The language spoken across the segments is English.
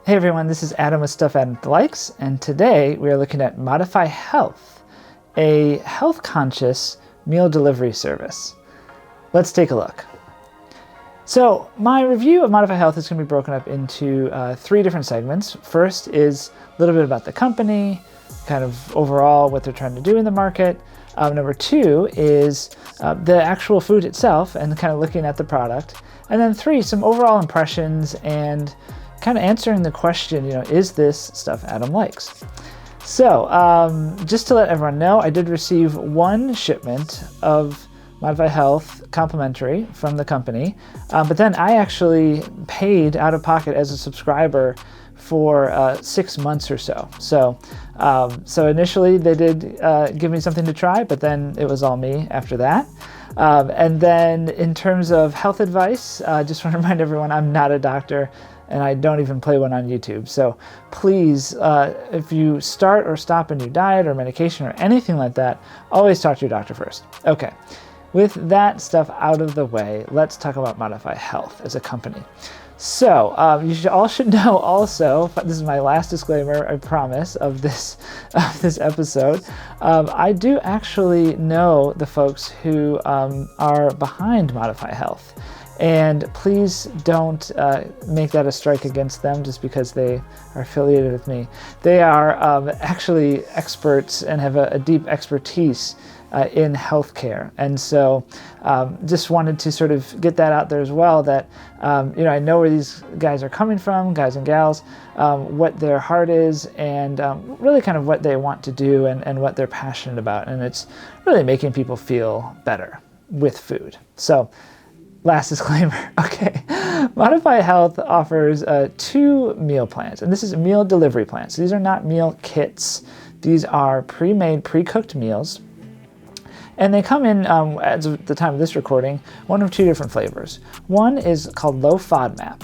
Hey everyone, this is Adam with Stuff Adam Likes, and today we are looking at ModifyHealth, a health-conscious meal delivery service. Let's take a look. So my review of ModifyHealth is going to be broken up into three different segments. First is a little bit about the company, kind of overall what they're trying to do in the market. Number two is the actual food itself and kind of looking at the product. And then three, some overall impressions and kind of answering the question, is this stuff Adam likes? So just to let everyone know, I did receive one shipment of ModifyHealth complimentary from the company, but then I actually paid out of pocket as a subscriber for 6 months or so. So initially they did give me something to try, but then it was all me after that. And then in terms of health advice, just want to remind everyone I'm not a doctor and I don't even play one on YouTube. So please, if you start or stop a new diet or medication or anything like that, always talk to your doctor first. Okay, with that stuff out of the way, let's talk about ModifyHealth as a company. So you all should know also, this is my last disclaimer, I promise, of this episode. I do actually know the folks who are behind ModifyHealth. And please don't make that a strike against them just because they are affiliated with me. They are actually experts and have a deep expertise in healthcare. And so just wanted to sort of get that out there as well, that I know where these guys are coming from, guys and gals, what their heart is, and really kind of what they want to do and what they're passionate about. And it's really making people feel better with food. So last disclaimer. Okay, ModifyHealth offers 2 meal plans, and this is meal delivery plans. So these are not meal kits. These are pre-made, pre-cooked meals. And they come in, as of the time of this recording, one of 2 different flavors. One is called Low-FODMAP.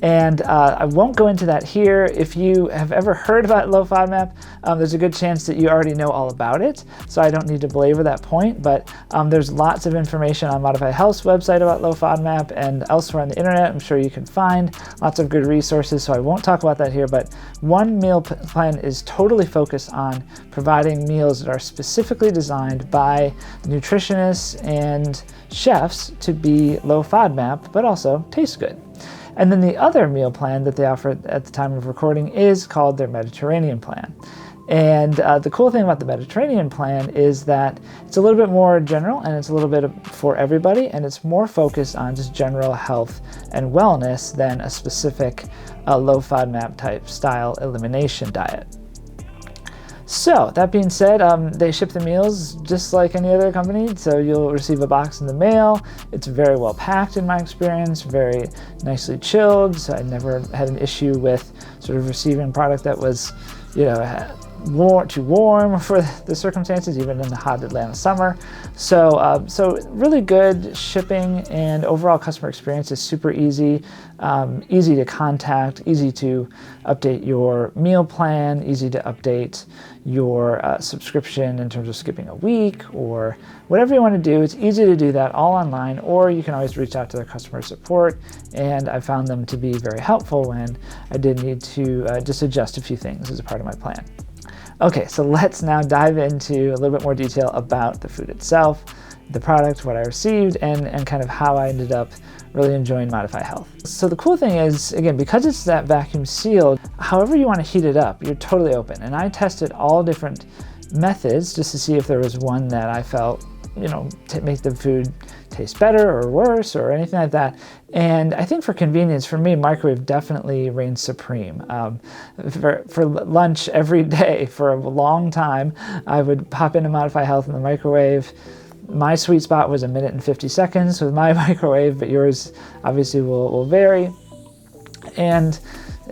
And I won't go into that here. If you have ever heard about Low-FODMAP, there's a good chance that you already know all about it, so I don't need to belabor that point, but there's lots of information on ModifyHealth's website about Low-FODMAP and elsewhere on the internet. I'm sure you can find lots of good resources, so I won't talk about that here, but one meal plan is totally focused on providing meals that are specifically designed by nutritionists and chefs to be low FODMAP, but also taste good. And then the other meal plan that they offer at the time of recording is called their Mediterranean plan. And the cool thing about the Mediterranean plan is that it's a little bit more general and it's a little bit for everybody, and it's more focused on just general health and wellness than a specific low FODMAP type style elimination diet. So that being said, they ship the meals just like any other company, so you'll receive a box in the mail. It's very well packed in my experience, very nicely chilled, so I never had an issue with sort of receiving a product that was, too warm for the circumstances, even in the hot Atlanta summer. So really good shipping, and overall customer experience is super easy, easy to contact, easy to update your meal plan, easy to update your subscription in terms of skipping a week or whatever you want to do. It's easy to do that all online, or you can always reach out to their customer support, and I found them to be very helpful when I did need to just adjust a few things as a part of my plan. Okay, so let's now dive into a little bit more detail about the food itself, the product, what I received, and kind of how I ended up really enjoying ModifyHealth. So the cool thing is, again, because it's that vacuum sealed, however you want to heat it up, you're totally open. And I tested all different methods just to see if there was one that I felt, make the food taste better or worse or anything like that. And I think for convenience, for me, microwave definitely reigns supreme. For lunch every day for a long time, I would pop into ModifyHealth in the microwave. My sweet spot was 1 minute and 50 seconds with my microwave, but yours obviously will vary. And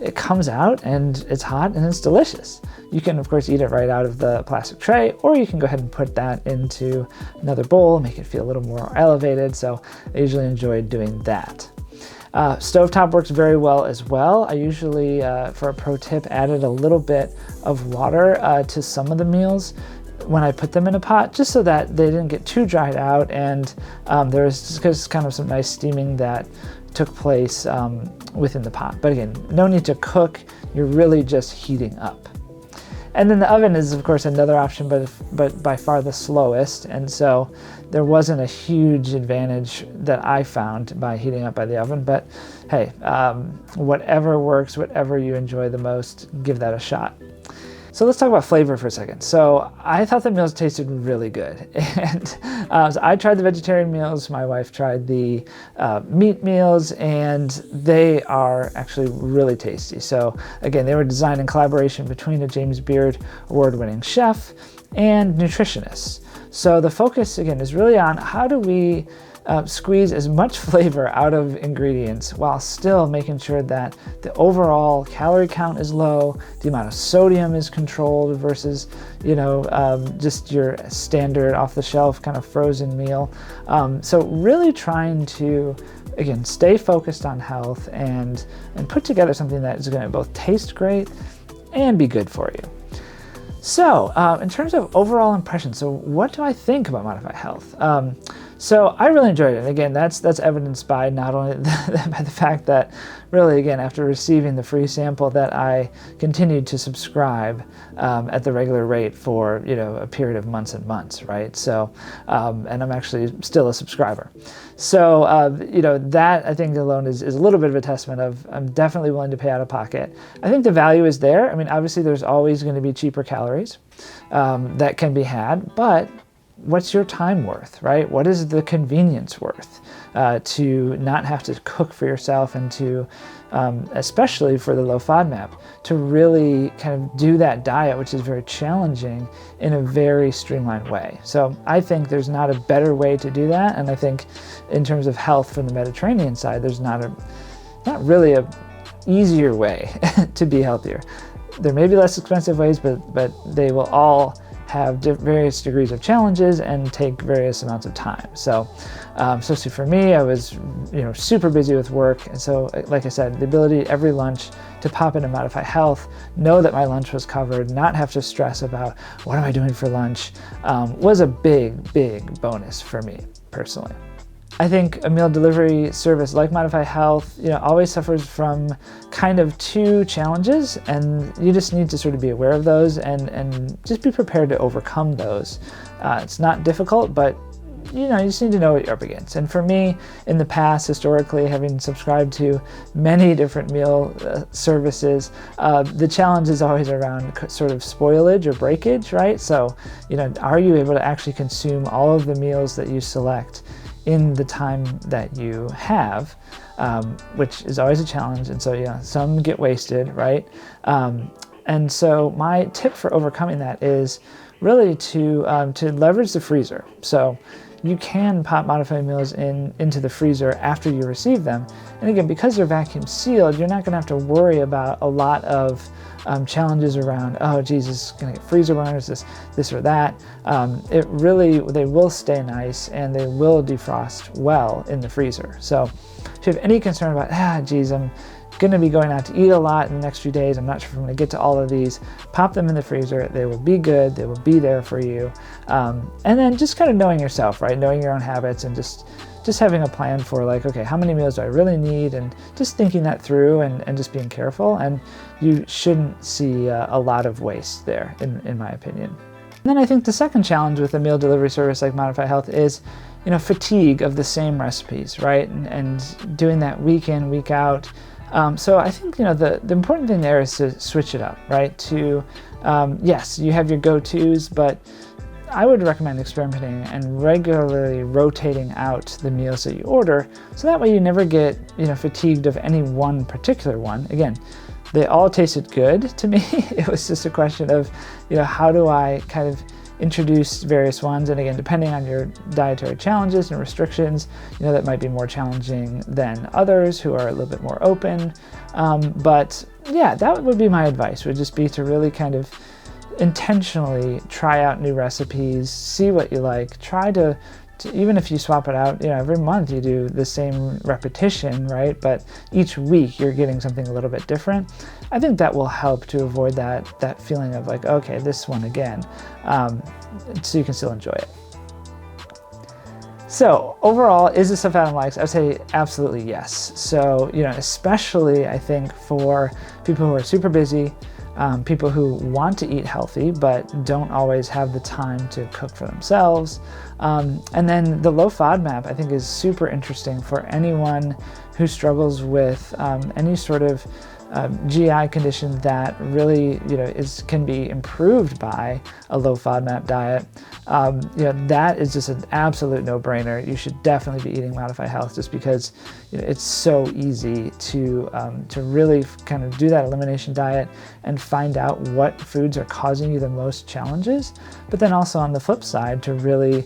it comes out and it's hot and it's delicious. You can, of course, eat it right out of the plastic tray, or you can go ahead and put that into another bowl, make it feel a little more elevated. So I usually enjoy doing that. Stovetop works very well as well. I usually, for a pro tip, added a little bit of water to some of the meals when I put them in a pot, just so that they didn't get too dried out, and there was just kind of some nice steaming that took place within the pot. But again, no need to cook, you're really just heating up. And then the oven is, of course, another option, but by far the slowest. And so there wasn't a huge advantage that I found by heating up by the oven. But hey, whatever works, whatever you enjoy the most, give that a shot. So let's talk about flavor for a second. So I thought the meals tasted really good. And so I tried the vegetarian meals, my wife tried the meat meals, and they are actually really tasty. So again, they were designed in collaboration between a James Beard award-winning chef and nutritionists. So the focus, again, is really on how do we squeeze as much flavor out of ingredients while still making sure that the overall calorie count is low, the amount of sodium is controlled versus, just your standard off-the-shelf kind of frozen meal. So really trying to, again, stay focused on health and put together something that is going to both taste great and be good for you. So in terms of overall impression, so what do I think about ModifyHealth? So I really enjoyed it. And again, that's evidenced by not only by the fact that really, again, after receiving the free sample, that I continued to subscribe at the regular rate for a period of months and months, right? So, and I'm actually still a subscriber. So that I think alone is a little bit of a testament of I'm definitely willing to pay out of pocket. I think the value is there. I mean, obviously there's always going to be cheaper calories that can be had, but what's your time worth, right? What is the convenience worth to not have to cook for yourself and to, especially for the low FODMAP, to really kind of do that diet, which is very challenging, in a very streamlined way. So I think there's not a better way to do that. And I think in terms of health from the Mediterranean side, there's not really a easier way to be healthier. There may be less expensive ways, but they will all have various degrees of challenges and take various amounts of time. So, especially for me, I was, super busy with work. And so, like I said, the ability every lunch to pop into ModifyHealth, know that my lunch was covered, not have to stress about what am I doing for lunch, was a big, big bonus for me personally. I think a meal delivery service like ModifyHealth, always suffers from kind of two challenges, and you just need to sort of be aware of those and just be prepared to overcome those. It's not difficult, but you just need to know what you're up against. And for me, in the past, historically, having subscribed to many different meal services, the challenge is always around sort of spoilage or breakage, right? So, are you able to actually consume all of the meals that you select in the time that you have, which is always a challenge. And so, some get wasted, right? And so my tip for overcoming that is really to leverage the freezer. So you can pop modified meals into the freezer after you receive them. And again, because they're vacuum sealed, you're not gonna have to worry about a lot of challenges around, oh geez, is gonna get freezer burners, this or that. They will stay nice and they will defrost well in the freezer. So if you have any concern about, geez, I'm gonna be going out to eat a lot in the next few days, I'm not sure if I'm gonna get to all of these, pop them in the freezer. They will be good, they will be there for you. And then just kind of knowing yourself, right? Knowing your own habits and just having a plan for like, okay, how many meals do I really need? And just thinking that through and just being careful. And you shouldn't see a lot of waste there, in my opinion. And then I think the second challenge with a meal delivery service like ModifyHealth is, fatigue of the same recipes, right? And doing that week in, week out. So I think, the important thing there is to switch it up, right? To, yes, you have your go-tos, but I would recommend experimenting and regularly rotating out the meals that you order, so that way you never get, fatigued of any one particular one. Again, they all tasted good to me. It was just a question of, how do I kind of introduce various ones, and again, depending on your dietary challenges and restrictions, that might be more challenging than others who are a little bit more open. But yeah, that would be my advice, would just be to really kind of intentionally try out new recipes, see what you like, try to even if you swap it out, every month you do the same repetition, right? But each week you're getting something a little bit different. I think that will help to avoid that feeling of like, okay, this one again, so you can still enjoy it. So overall, is this stuff Adam likes? I would say absolutely yes. So, especially I think for people who are super busy, people who want to eat healthy but don't always have the time to cook for themselves. And then the low FODMAP I think is super interesting for anyone who struggles with any sort of GI condition that really can be improved by a low FODMAP diet. That is just an absolute no-brainer. You should definitely be eating ModifyHealth just because it's so easy to really kind of do that elimination diet and find out what foods are causing you the most challenges, but then also on the flip side to really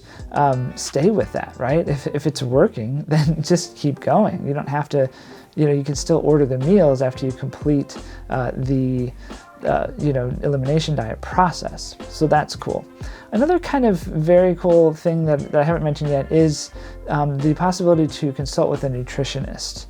stay with that, right? If it's working, then just keep going. You don't have to, you can still order the meals after you complete the elimination diet process. So that's cool. Another kind of very cool thing that I haven't mentioned yet is the possibility to consult with a nutritionist,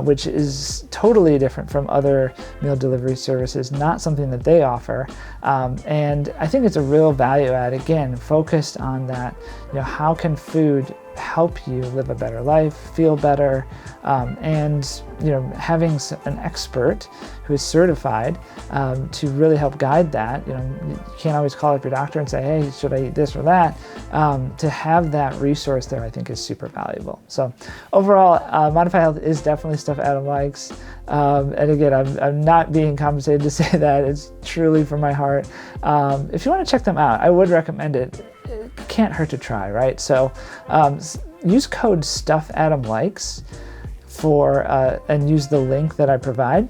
which is totally different from other meal delivery services, not something that they offer. And I think it's a real value add, again, focused on that, how can food help you live a better life, feel better, and having an expert who is certified to really help guide that. You can't always call up your doctor and say, hey, should I eat this or that? To have that resource there, I think, is super valuable. So overall, ModifyHealth is definitely stuff Adam likes. And again, I'm not being compensated to say that. It's truly from my heart. If you want to check them out, I would recommend it. It can't hurt to try, right? So use code StuffAdamLikes and use the link that I provide,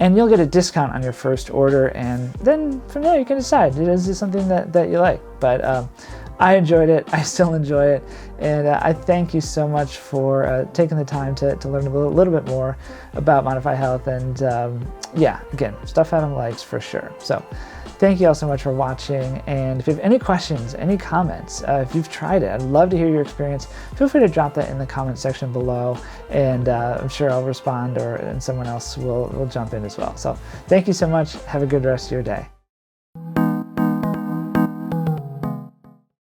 and you'll get a discount on your first order, and then from there you can decide, is this something that you like? But I enjoyed it, I still enjoy it, and I thank you so much for taking the time to learn a little bit more about ModifyHealth, and yeah, again, stuff Adam likes for sure. So thank you all so much for watching, and if you have any questions, any comments, if you've tried it, I'd love to hear your experience. Feel free to drop that in the comment section below, and I'm sure I'll respond, and someone else will jump in as well. So thank you so much. Have a good rest of your day.